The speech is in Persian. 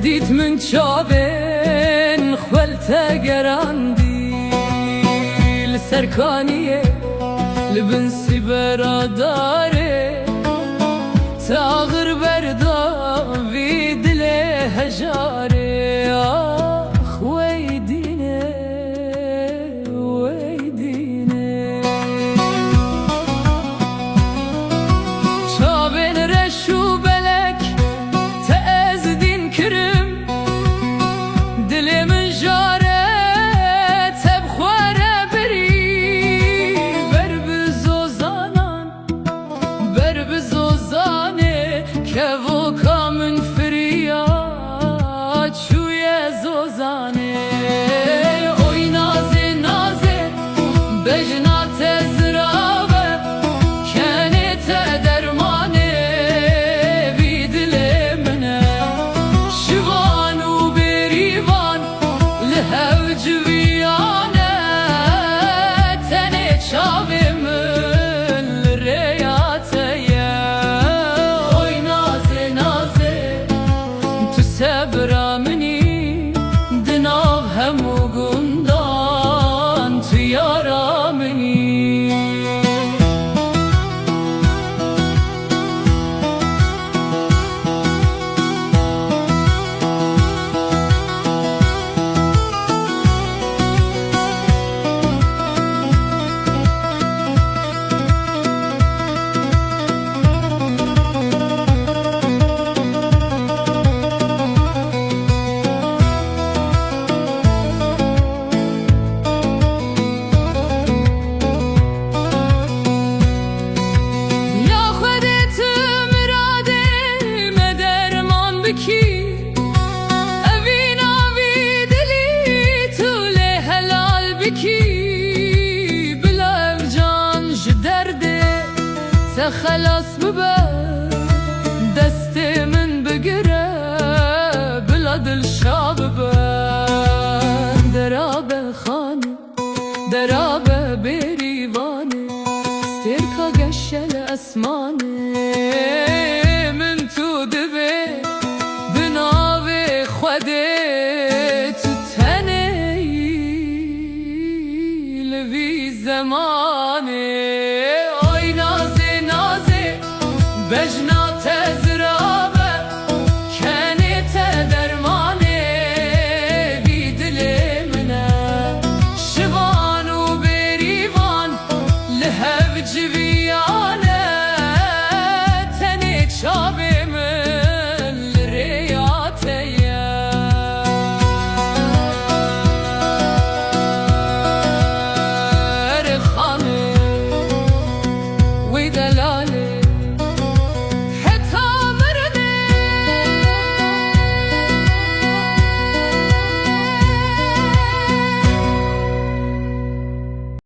دید من چاوین خولتا گراندی لسرکانیه لبنسی براداره تاغر بردا وی دل هجاره آخ ویدینه ویدینه چاوین رشو بلک تأزدین کرم دل من جاره تبخواره بری بر بزوزانان بر بزوزانه که وکا من فریاد شوی زوزانه اوی نازه نازه بجنات زرابه کنت درمانه وی دل منه شوان و بریوان لهوج ویانه تنه چاوی من لریاته اوی نازه نازه تو سبرا منی دناو همو گندان تو یارا منی خلاص ببا دست من بگره بلا دل شابه درابه خانه درابه بریوانه سترکا گشل اسمانه من تو دبه بناوه خوده